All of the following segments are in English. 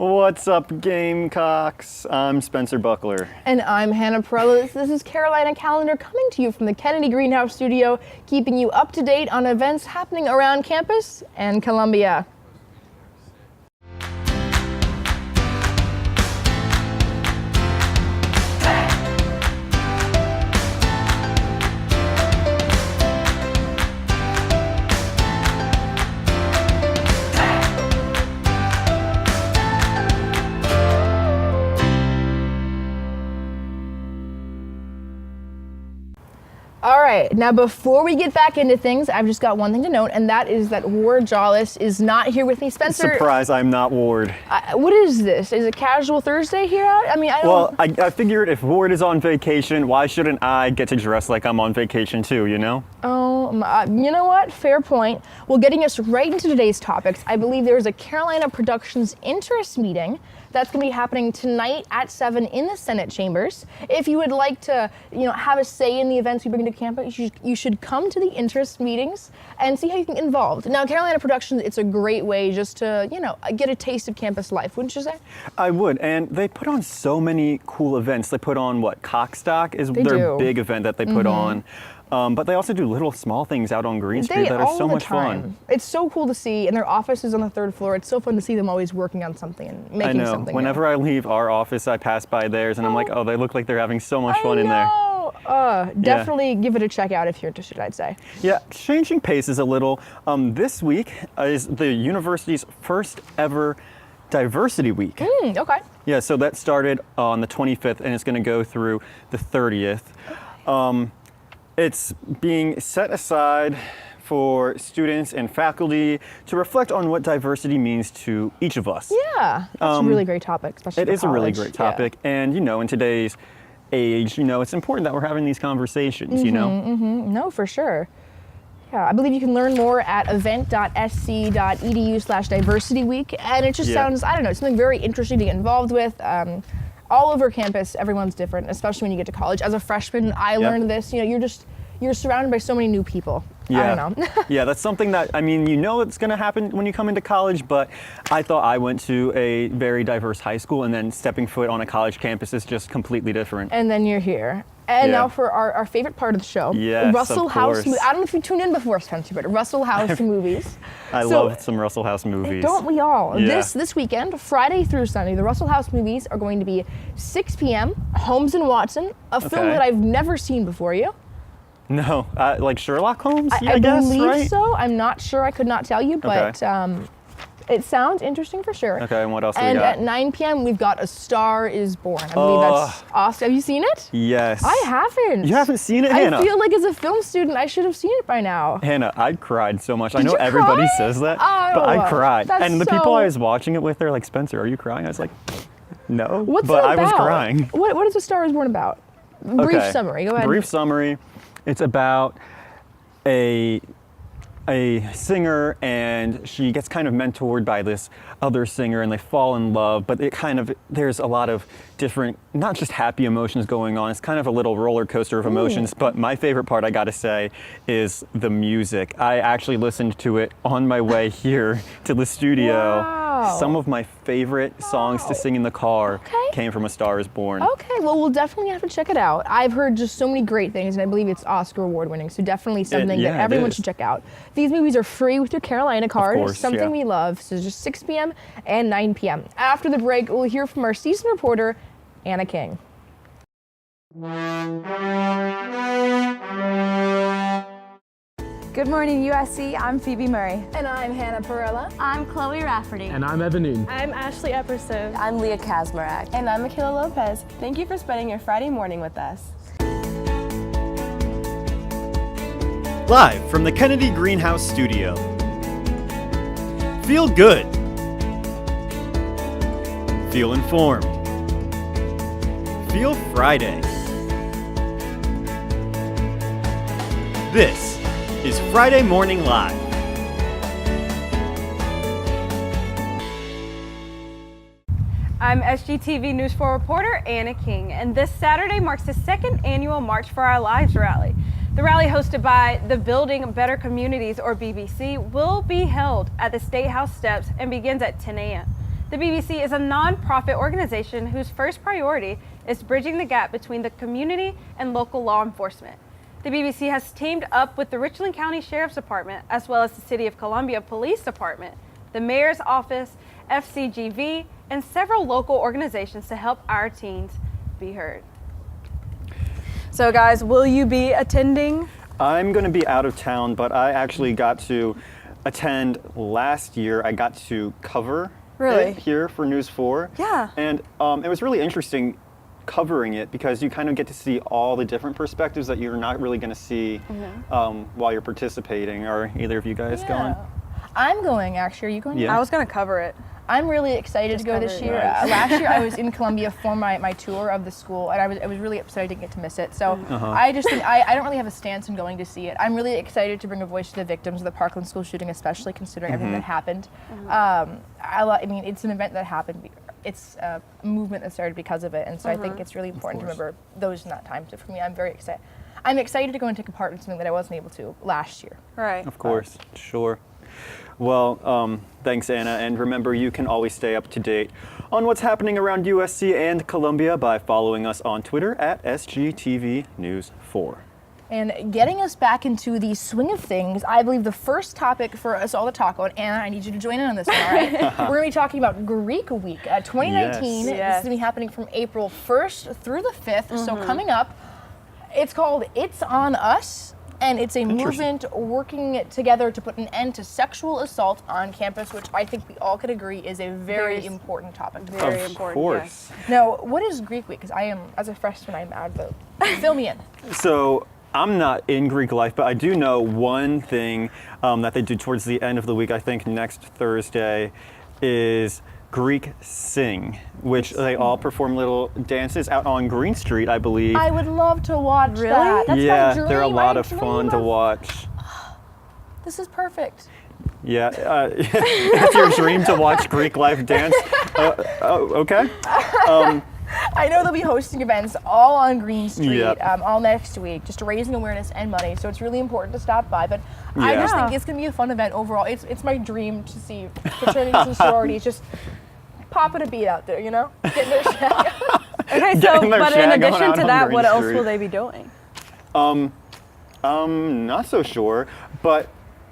What's up, Gamecocks? I'm Spencer Buckler. And I'm Hannah Perella. This is Carolina Calendar coming to you from the Kennedy Greenhouse Studio, keeping you up to date on events happening around campus and Columbia. All right, now before we get back into things, I've just got one thing to note, and that is that Ward Jawless is not here with me. Spencer. Surprise, I'm not Ward. What is this? Is it Casual Thursday here? I mean, I don't... Well, I figured if Ward is on vacation, why shouldn't I get to dress like I'm on vacation too, you know? Oh, you know what? Fair point. Well, getting us right into today's topics, I believe there is a Carolina Productions interest meeting that's going to be happening tonight at 7 in the Senate chambers. If you would like to, have a say in the events we bring to campus, you should come to the interest meetings and see how you can get involved. Now, Carolina Productions, it's a great way just to, get a taste of campus life, wouldn't you say? I would, and they put on so many cool events. They put on Cockstock is their big event that they put on. But they also do little small things out on Green Street that are so much fun. It's so cool to see, and their office is on the 3rd floor. It's so fun to see them always working on something and making something. Whenever I leave our office, I pass by theirs, and I'm like, oh, they look like they're having so much fun in there. Definitely give it a check out if you're interested, I'd say. Yeah, changing paces a little. This week is the university's first ever Diversity Week. Okay. Yeah, so that started on the 25th, and it's going to go through the 30th. It's being set aside for students and faculty to reflect on what diversity means to each of us. Yeah, that's a really great topic, especially for It is a really college. great topic, and in today's age, it's important that we're having these conversations, No, for sure. Yeah, I believe you can learn more at event.sc.edu/diversity week, and it just sounds, I don't know, something very interesting to get involved with. All over campus, everyone's different, especially when you get to college. As a freshman, I learned this. You're surrounded by so many new people. Yeah. I don't know. Yeah, that's something that, it's going to happen when you come into college, but I thought I went to a very diverse high school, and then stepping foot on a college campus is just completely different. And then you're here. And now for our favorite part of the show, yes, Russell of House. course. I don't know if you tuned in before, Spencer, but Russell House movies. I love some Russell House movies. Don't we all? Yeah. This weekend, Friday through Sunday, the Russell House movies are going to be 6 p.m. Holmes and Watson, a film that I've never seen before. You? No, like Sherlock Holmes. I guess, believe right? so. I'm not sure. I could not tell you, but. It sounds interesting for sure. Okay, and what else do we And got? at 9 p.m. we've got A Star Is Born. I believe that's awesome. Have you seen it? Yes. I haven't. You haven't seen it, Hannah? I feel like as a film student, I should have seen it by now. Hannah, I cried so much. I Did know you everybody cry? says that, Oh, but I cried. that's And the people I was watching it with, they're like, Spencer, are you crying? I was like, no. What's but it I was about? crying. What is A Star Is Born about? Brief summary. Go ahead. Brief summary. It's about a singer, and she gets kind of mentored by this other singer, and they fall in love, but there's a lot of different, not just happy emotions going on. It's kind of a little roller coaster of emotions, but my favorite part, I gotta say, is the music. I actually listened to it on my way here to the studio. Wow. Some of my favorite songs to sing in the car came from A Star Is Born. Okay, well, we'll definitely have to check it out. I've heard just so many great things, and I believe it's Oscar award winning, so definitely something that everyone should check out. These movies are free with your Carolina card. Of course, something we love. So just 6 p.m. and 9 p.m. After the break, we'll hear from our season reporter, Anna King. Good morning, USC. I'm Phoebe Murray. And I'm Hannah Perella. I'm Chloe Rafferty. And I'm Evan Noon. I'm Ashley Epperson. I'm Leah Kazmarek. And I'm Michaela Lopez. Thank you for spending your Friday morning with us. Live from the Kennedy Greenhouse Studio. Feel good. Feel informed. Feel Friday. This is Friday Morning Live. I'm SGTV News 4 reporter Anna King, and this Saturday marks the second annual March for Our Lives rally. The rally, hosted by the Building Better Communities, or BBC, will be held at the State House steps and begins at 10 a.m. The BBC is a non-profit organization whose first priority is bridging the gap between the community and local law enforcement. The BBC has teamed up with the Richland County Sheriff's Department, as well as the City of Columbia Police Department, the Mayor's Office, SGTV, and several local organizations to help our teens be heard. So guys, will you be attending? I'm going to be out of town, but I actually got to attend last year. I got to cover Really? it here for News 4. Yeah. And it was really interesting covering it because you kind of get to see all the different perspectives that you're not really going to see while you're participating. Are either of you guys going? I'm going, actually. Are you going? Yeah. I was gonna cover it. I'm really excited to go this cover it. year. Nice. Last year I was in Columbia for my tour of the school, and I was really upset I didn't get to miss it. So I just think I don't really have a stance in going to see it. I'm really excited to bring a voice to the victims of the Parkland school shooting, especially considering everything that happened. I mean, it's an event that happened. It's a movement that started because of it, and so I think it's really important to remember those in that time. So for me, I'm very excited. I'm excited to go and take part in something that I wasn't able to last year. Right. Of course, sure. Well, thanks, Anna. And remember, you can always stay up to date on what's happening around USC and Columbia by following us on Twitter at SGTV News 4. And getting us back into the swing of things, I believe the first topic for us all to talk about, Anna, I need you to join in on this one, all right? We're going to be talking about Greek Week 2019. Yes. This is going to be happening from April 1st through the 5th. So coming up, it's called It's On Us. And it's a movement working together to put an end to sexual assault on campus, which I think we all could agree is a very important topic. Very Of important. course. Now, what is Greek Week? Because I am, as a freshman, I'm out of the. Fill me in. So I'm not in Greek life, but I do know one thing that they do towards the end of the week, I think next Thursday, is Greek Sing, which they all perform little dances out on Green Street, I believe. I would love to watch Really? that. That's yeah, my dream. they're a lot I of dream fun to of- watch. This is perfect. Yeah, it's your dream to watch Greek life dance. Okay. I know they'll be hosting events all on Green Street Yep. all next week, just raising awareness and money. So it's really important to stop by. But I just Yeah. think it's going to be a fun event overall. It's my dream to see fraternities and sororities just popping a beat out there, you know? Getting their shag. Okay, so Getting their but in shag on addition out to on that, Green what else Street. will they be doing? Not so sure, but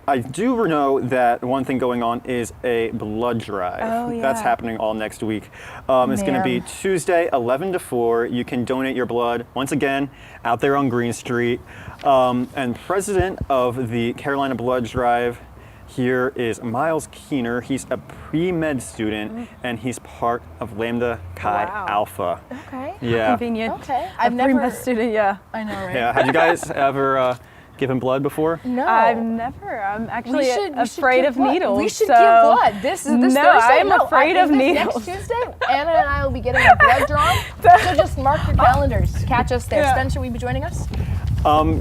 I do know that one thing going on is a blood drive. Oh, yeah. That's happening all next week. It's going to be Man. Tuesday, 11 to 4. You can donate your blood, once again, out there on Green Street. And president of the Carolina Blood Drive here is Miles Keener. He's a pre-med student, and he's part of Lambda Chi Wow. Alpha. Okay. Yeah. Convenient. Okay. I've never student. Yeah. I know, right? Yeah. Have you guys ever given blood before? No. I've never. I'm actually afraid give of blood. needles. We should so give blood. This No, Thursday. I'm No, afraid I of think this needles. Next Tuesday, Anna and I will be getting a blood drawn. So just mark your calendars. Catch us there. Yeah. Spencer, will you be joining us?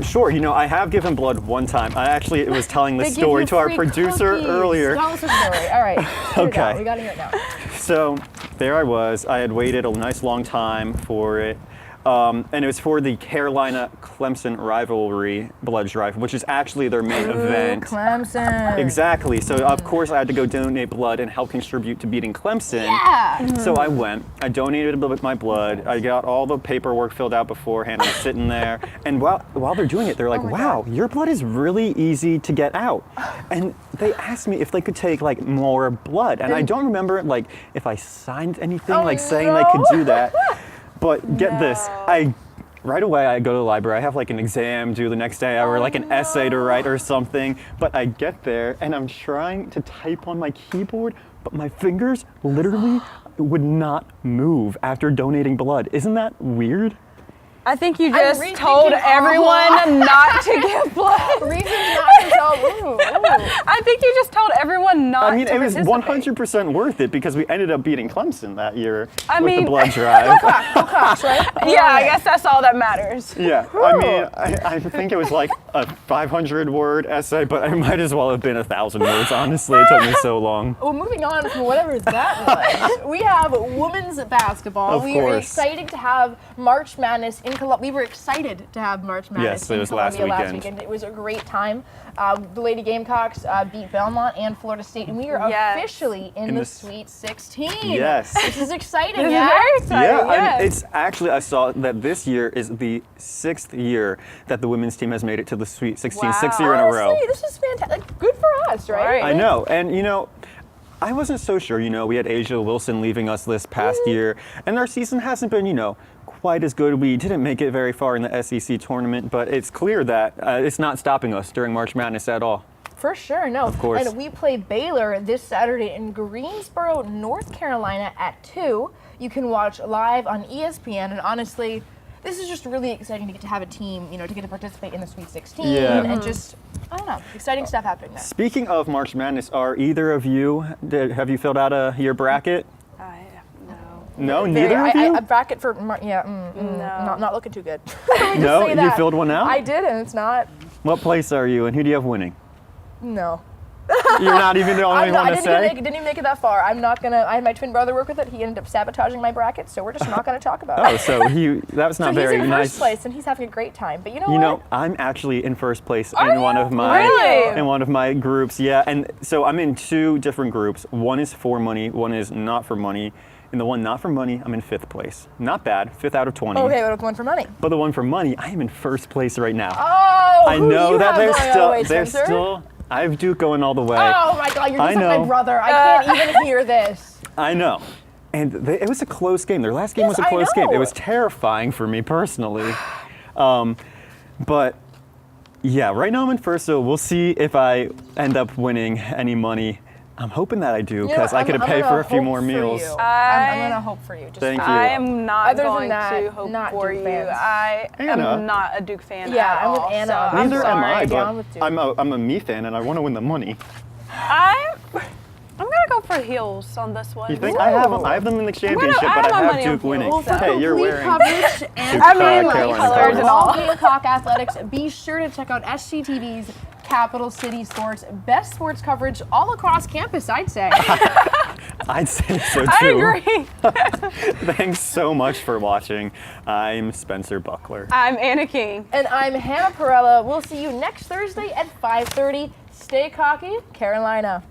Sure. You know, I have given blood one time. I actually was telling this They give story you to our free producer cookies. earlier. Tell us a story. All right. Hear it Okay. out. We got to hear it now. So there I was. I had waited a nice long time for it. And it was for the Carolina-Clemson rivalry blood drive, which is actually their main event. Clemson. Exactly. So of course I had to go donate blood and help contribute to beating Clemson. Yeah. So I went. I donated a bit of my blood. I got all the paperwork filled out beforehand. I'm sitting there, and while they're doing it, they're like, "Wow, your blood is really easy to get out." And they asked me if they could take like more blood, and I don't remember like if I signed anything like saying they could do that. But get this, right away I go to the library. I have like an exam due the next day or like an essay to write or something. But I get there and I'm trying to type on my keyboard, but my fingers literally would not move after donating blood. Isn't that weird? I think you I'm just rethinking told all- everyone not to give blood. Reasons not to tell. Ooh. I think you just told everyone not I mean, to it was participate. 100% worth it because we ended up beating Clemson that year I with the mean- blood drive. Go Cox, right? Yeah, I guess that's all that matters. Yeah, I mean, I think it was like a 500-word essay, but it might as well have been 1,000 words. Honestly, it took me so long. Well, moving on from whatever that was, we have women's basketball. Of We are course. excited to have March Madness in Columbia. We were excited to have March Madness Yes, it in was last Columbia weekend. It was a great time. The Lady Gamecocks beat Belmont and Florida State. State, and we are Yes. officially in In the the Sweet 16. Yes. This is exciting, This is yeah? very exciting. Yeah, yes. it's actually, I saw that this year is the 6th year that the women's team has made it to the Sweet 16, Wow. 6th year in a row. Honestly, this is fantastic. Good for us, right? I know, and I wasn't so sure. We had Asia Wilson leaving us this past year, and our season hasn't been, quite as good. We didn't make it very far in the SEC tournament, but it's clear that it's not stopping us during March Madness at all. For sure, no. Of course. And we play Baylor this Saturday in Greensboro, North Carolina at 2. You can watch live on ESPN, and honestly, this is just really exciting to get to have a team, to get to participate in the Sweet 16 Yeah. and just, I don't know, exciting stuff happening there. Speaking of March Madness, are either of you, have you filled out your bracket? No. No, neither of you? A bracket for, No. not looking too good. No, say you that. filled one out? I did, and it's not, What place are you, and who do you have winning? no. You're not even the only one I to didn't say? even make it that far. I'm not gonna. I had my twin brother work with it. He ended up sabotaging my bracket, so we're just not gonna talk about Oh, it. so that's not So very he's in nice. first place, and he's having a great time. But you know what? I'm actually in first place Are in one you? of my Really? in one of my groups. Yeah, and so I'm in 2 different groups. One is for money, one is not for money. In the one not for money, I'm in 5th place. Not bad, 5th out of 20. Okay, what one for money? But the one for money, I am in first place right now. Oh, I who know you that have there's still I have Duke going all the way. Oh my God, you're I just like know. my brother. I can't even hear this. I know. And it was a close game. Their last game Yes, was a I close game. It know. was terrifying for me personally. But yeah, right now I'm in first, so we'll see if I end up winning any money. I'm hoping that I do, You know, because I could I'm pay gonna for a few hope more for meals. you. I'm gonna hope for you. Just Thank you. I am not Other than going that, to hope not for Duke you. fans. I Anna. am not a Duke fan Yeah, at I'm with all. Anna. So I'm Neither am sorry, I, down but with Duke. I'm a me fan and I want to win the money. I'm gonna go for heels on this one. You think I have them in the championship, I have but my I have money on Duke winning. Heels. Well, Hey, you're Complete wearing. coverage and I mean, highlights Carolina of colors and all all. Gamecock athletics. Be sure to check out SGTV's Capital City Sports. Best sports coverage all across campus, I'd say. I'd say so too. I agree. Thanks so much for watching. I'm Spencer Buckler. I'm Anna King. And I'm Hannah Perella. We'll see you next Thursday at 5:30. Stay cocky, Carolina.